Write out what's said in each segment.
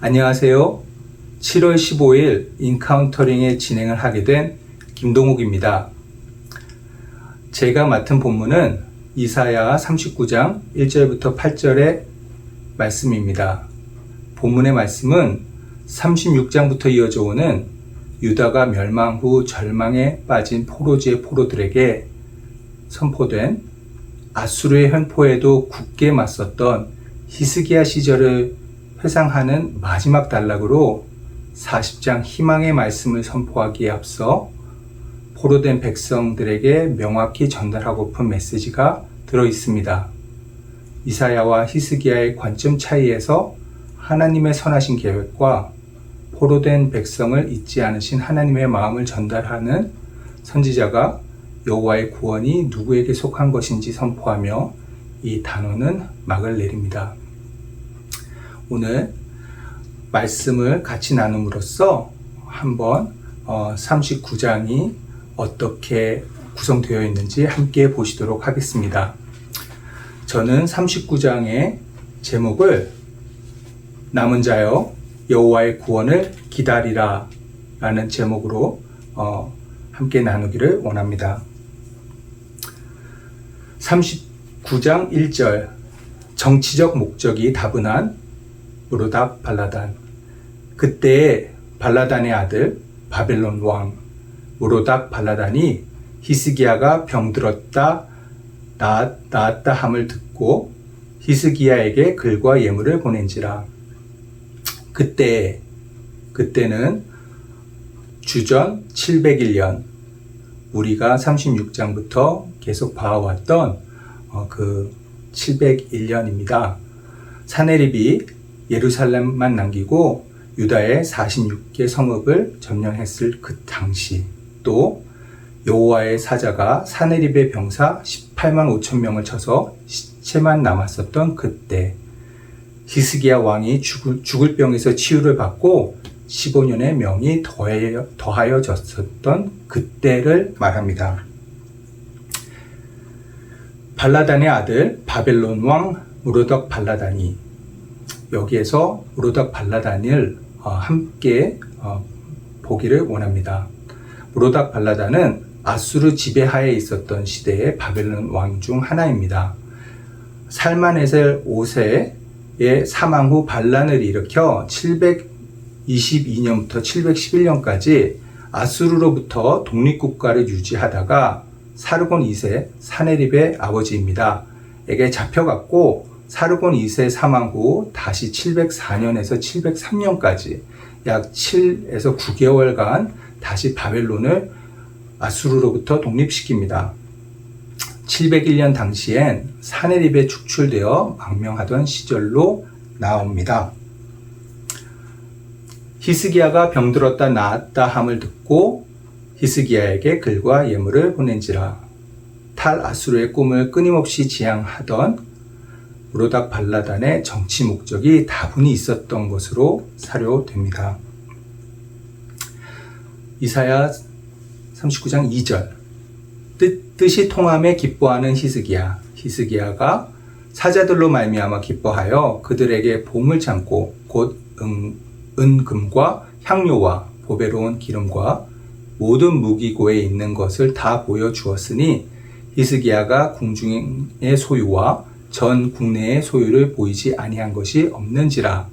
안녕하세요. 7월 15일 인카운터링의 진행을 하게 된 김동욱입니다. 제가 맡은 본문은 이사야 39장 1절부터 8절의 말씀입니다. 본문의 말씀은 36장부터 이어져 오는 유다가 멸망 후 절망에 빠진 포로지의 포로들에게 선포된 아수르의 횡포에도 굳게 맞섰던 히스기야 시절을 회상하는 마지막 단락으로 40장 희망의 말씀을 선포하기에 앞서 포로된 백성들에게 명확히 전달하고픈 메시지가 들어 있습니다. 이사야와 히스기야의 관점 차이에서 하나님의 선하신 계획과 포로된 백성을 잊지 않으신 하나님의 마음을 전달하는 선지자가 여호와의 구원이 누구에게 속한 것인지 선포하며 이 단어는 막을 내립니다. 오늘 말씀을 같이 나눔으로써 한번 39장이 어떻게 구성되어 있는지 함께 보시도록 하겠습니다. 저는 39장의 제목을 남은 자여 여호와의 구원을 기다리라 라는 제목으로 함께 나누기를 원합니다. 39장 1절 정치적 목적이 다분한 무로닥 발라단. 그때에 발라단의 아들 바벨론 왕 무로닥 발라단이 히스기야가 병들었다 나았다 함을 듣고 히스기야에게 글과 예물을 보낸지라. 그때는 주전 701년, 우리가 36장부터 계속 봐왔던 그 701년입니다. 사네립이 예루살렘만 남기고 유다의 46개 성읍을 점령했을 그 당시, 또 여호와의 사자가 사네립의 병사 18만 5천 명을 쳐서 시체만 남았었던 그때, 히스기야 왕이 죽을 병에서 치유를 받고 15년의 명이 더하여졌었던 그때를 말합니다. 발라단의 아들 바벨론 왕 무로닥 발라단이, 여기에서 무로닥 발라단을 함께 보기를 원합니다. 무로닥 발라단은 아수르 지배하에 있었던 시대의 바벨론 왕 중 하나입니다. 살마네셀 5세의 사망 후 반란을 일으켜 722년부터 711년까지 아수르로부터 독립국가를 유지하다가 사르곤 2세 사네립의 아버지입니다. 에게 잡혀갔고 사르곤 2세 사망 후 다시 704년에서 703년까지 약 7에서 9개월간 다시 바벨론을 아수르로부터 독립시킵니다. 701년 당시엔 사네립에 축출되어 망명하던 시절로 나옵니다. 히스기야가 병들었다 나았다 함을 듣고 히스기야에게 글과 예물을 보낸지라. 탈아수르의 꿈을 끊임없이 지향하던 무로닥 발라단의 정치 목적이 다분히 있었던 것으로 사료됩니다. 이사야 39장 2절 뜻이 통함에 기뻐하는 히스기야가 사자들로 말미암아 기뻐하여 그들에게 봄을 참고 곧 은금과 향료와 보배로운 기름과 모든 무기고에 있는 것을 다 보여주었으니 히스기야가 궁중의 소유와 전 국내의 소유를 보이지 아니한 것이 없는지라.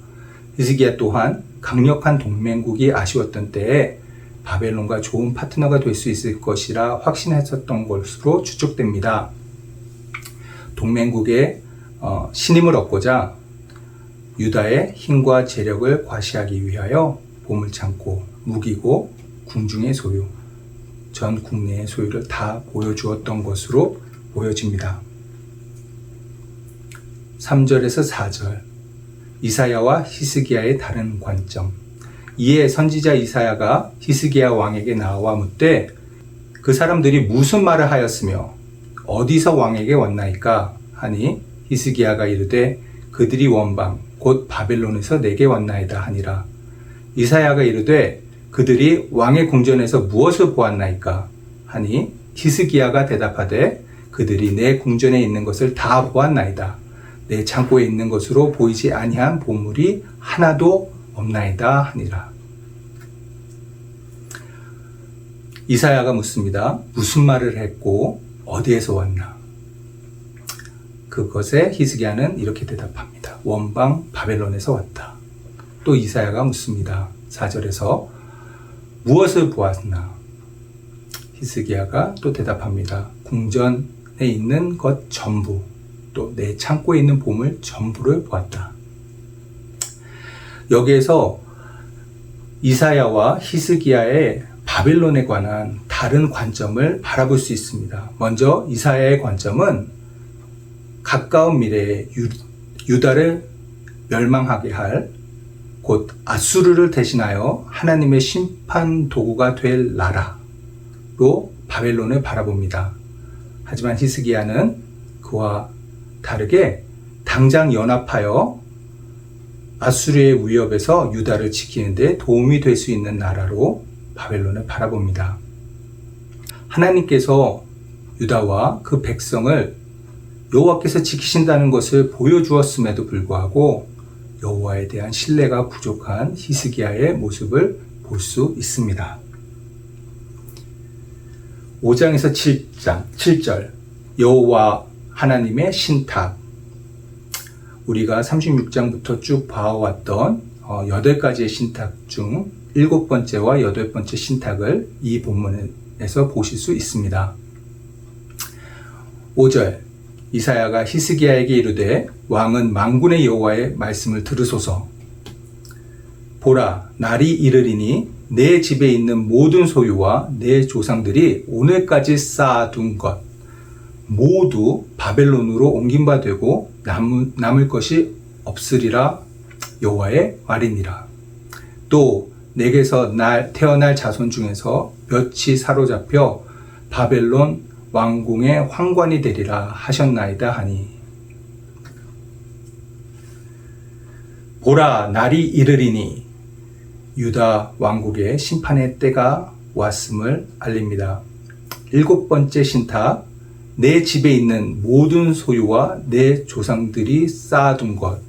히스기야 또한 강력한 동맹국이 아쉬웠던 때에 바벨론과 좋은 파트너가 될 수 있을 것이라 확신했었던 것으로 추측됩니다. 동맹국의 신임을 얻고자 유다의 힘과 재력을 과시하기 위하여 보물 창고, 무기고, 궁중의 소유, 전 국내의 소유를 다 보여주었던 것으로 보여집니다. 3절에서 4절 이사야와 히스기야의 다른 관점. 이에 선지자 이사야가 히스기야 왕에게 나와 묻되 그 사람들이 무슨 말을 하였으며 어디서 왕에게 왔나이까 하니 히스기야가 이르되 그들이 원방 곧 바벨론에서 내게 왔나이다 하니라. 이사야가 이르되 그들이 왕의 궁전에서 무엇을 보았나이까 하니 히스기야가 대답하되 그들이 내 궁전에 있는 것을 다 보았나이다. 내 창고에 있는 것으로 보이지 아니한 보물이 하나도 없나이다 하니라. 이사야가 묻습니다. 무슨 말을 했고 어디에서 왔나? 그것에 히스기야는 이렇게 대답합니다. 원방 바벨론에서 왔다. 또 이사야가 묻습니다. 4절에서 무엇을 보았나? 히스기야가 또 대답합니다. 궁전에 있는 것 전부, 또 내 창고에 있는 보물 전부를 보았다. 여기에서 이사야와 히스기야의 바벨론에 관한 다른 관점을 바라볼 수 있습니다. 먼저 이사야의 관점은 가까운 미래에 유다를 멸망하게 할 곧 아수르를 대신하여 하나님의 심판 도구가 될 나라로 바벨론을 바라봅니다. 하지만 히스기야는 그와 다르게 당장 연합하여 아수르의 위협에서 유다를 지키는 데 도움이 될 수 있는 나라로 바벨론을 바라봅니다. 하나님께서 유다와 그 백성을 여호와께서 지키신다는 것을 보여주었음에도 불구하고 여호와에 대한 신뢰가 부족한 히스기야의 모습을 볼 수 있습니다. 5장에서 7절 여호와 하나님의 신탁. 우리가 36장부터 쭉 봐왔던 8가지의 신탁 중 7번째와 8번째 신탁을 이 본문에서 보실 수 있습니다. 5절 이사야가 히스기야에게 이르되 왕은 만군의 여호와의 말씀을 들으소서. 보라, 날이 이르리니 내 집에 있는 모든 소유와 내 조상들이 오늘까지 쌓아둔 것 모두 바벨론으로 옮긴 바 되고 남을 것이 없으리라 여호와의 말이니라. 또 내게서 태어날 자손 중에서 몇이 사로잡혀 바벨론 왕궁의 황관이 되리라 하셨나이다 하니. 보라, 날이 이르리니 유다 왕국의 심판의 때가 왔음을 알립니다. 7번째 신탁, 내 집에 있는 모든 소유와 내 조상들이 쌓아둔 것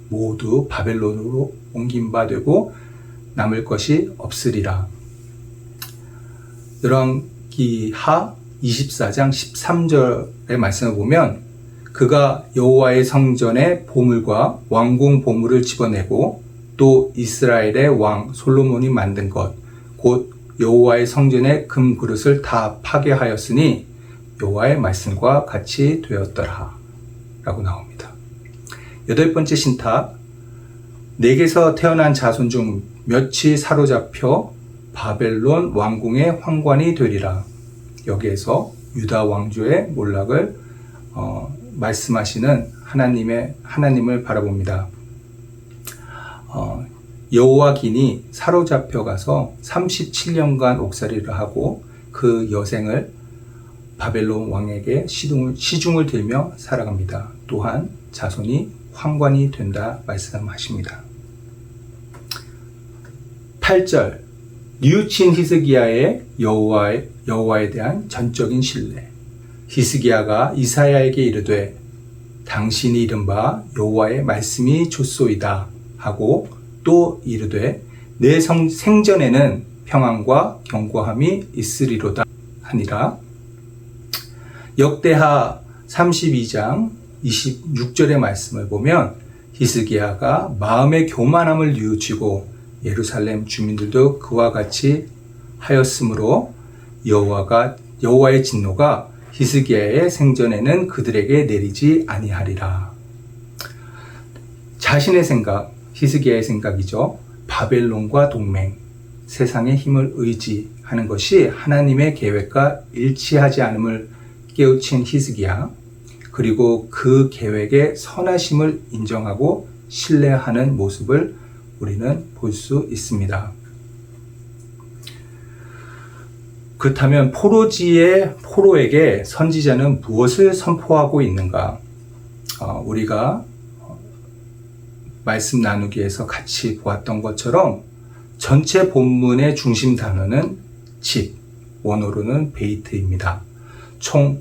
모두 바벨론으로 옮긴 바 되고 남을 것이 없으리라. 열왕기하 24장 13절의 말씀을 보면 그가 여호와의 성전의 보물과 왕궁 보물을 집어내고 또 이스라엘의 왕 솔로몬이 만든 것 곧 여호와의 성전의 금 그릇을 다 파괴하였으니 여호와의 말씀과 같이 되었더라 라고 나옵니다. 8번째 신탁, 내게서 태어난 자손 중 몇이 사로잡혀 바벨론 왕궁의 황관이 되리라. 여기에서 유다 왕조의 몰락을 말씀하시는 하나님을 바라봅니다. 여호와긴이 사로잡혀 가서 37년간 옥살이를 하고 그 여생을 바벨론 왕에게 시중을 들며 살아갑니다. 또한 자손이 황관이 된다 말씀하십니다. 8절 뉘우친 히스기야의 여호와에 대한 전적인 신뢰. 히스기야가 이사야에게 이르되 당신이 이른바 여호와의 말씀이 좋소이다 하고 또 이르되 내 생전에는 평안과 견고함이 있으리로다 하니라. 역대하 32장 26절의 말씀을 보면 히스기야가 마음의 교만함을 뉘우치고 예루살렘 주민들도 그와 같이 하였으므로 여호와의 진노가 히스기야의 생전에는 그들에게 내리지 아니하리라. 자신의 생각, 히스기야의 생각이죠. 바벨론과 동맹, 세상의 힘을 의지하는 것이 하나님의 계획과 일치하지 않음을 깨우친 히스기야, 그리고 그 계획의 선하심을 인정하고 신뢰하는 모습을 우리는 볼 수 있습니다. 그렇다면 포로에게 선지자는 무엇을 선포하고 있는가? 우리가 말씀 나누기에서 같이 보았던 것처럼 전체 본문의 중심 단어는 집, 원어로는 베이트입니다. 총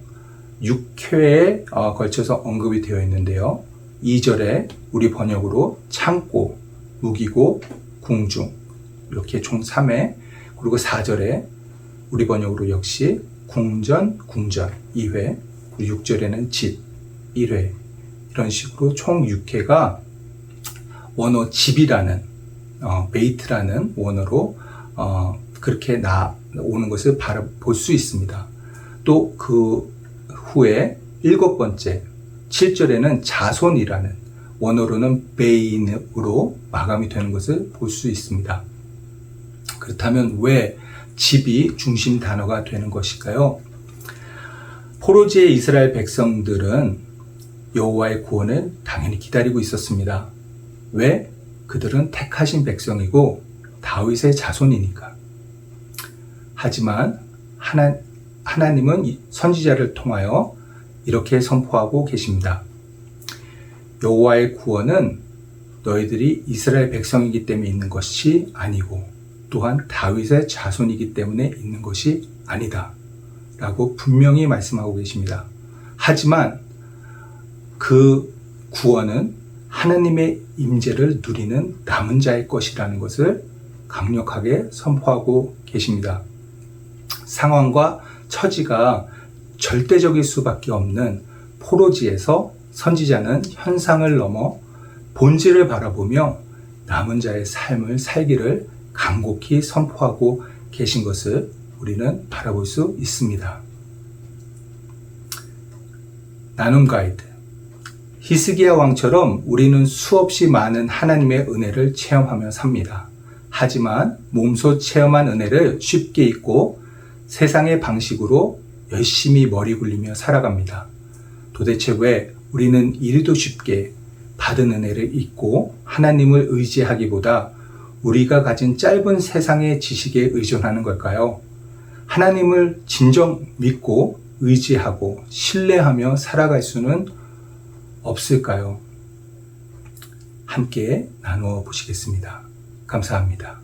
6회에 걸쳐서 언급이 되어 있는데요. 2절에 우리 번역으로 창고, 무기고, 궁중. 이렇게 총 3회. 그리고 4절에 우리 번역으로 역시 궁전, 궁전 2회. 그리고 6절에는 집 1회. 이런 식으로 총 6회가 원어 집이라는 베이트라는 원어로 그렇게 오는 것을 볼 수 있습니다. 또 그 후에 7번째 7절에는 자손이라는 원어로는 베인으로 마감이 되는 것을 볼 수 있습니다. 그렇다면 왜 집이 중심 단어가 되는 것일까요? 포로지의 이스라엘 백성들은 여호와의 구원을 당연히 기다리고 있었습니다. 왜? 그들은 택하신 백성이고 다윗의 자손이니까. 하지만 하나님은 선지자를 통하여 이렇게 선포하고 계십니다. 여호와의 구원은 너희들이 이스라엘 백성이기 때문에 있는 것이 아니고 또한 다윗의 자손이기 때문에 있는 것이 아니다 라고 분명히 말씀하고 계십니다. 하지만 그 구원은 하나님의 임재를 누리는 남은 자의 것이라는 것을 강력하게 선포하고 계십니다. 상황과 처지가 절대적일 수밖에 없는 포로지에서 선지자는 현상을 넘어 본질을 바라보며 남은 자의 삶을 살기를 간곡히 선포하고 계신 것을 우리는 바라볼 수 있습니다. 나눔 가이드. 히스기야 왕처럼 우리는 수없이 많은 하나님의 은혜를 체험하며 삽니다. 하지만 몸소 체험한 은혜를 쉽게 잊고 세상의 방식으로 열심히 머리 굴리며 살아갑니다. 도대체 왜 우리는 이리도 쉽게 받은 은혜를 잊고 하나님을 의지하기보다 우리가 가진 짧은 세상의 지식에 의존하는 걸까요? 하나님을 진정 믿고 의지하고 신뢰하며 살아갈 수는 없을까요? 함께 나누어 보시겠습니다. 감사합니다.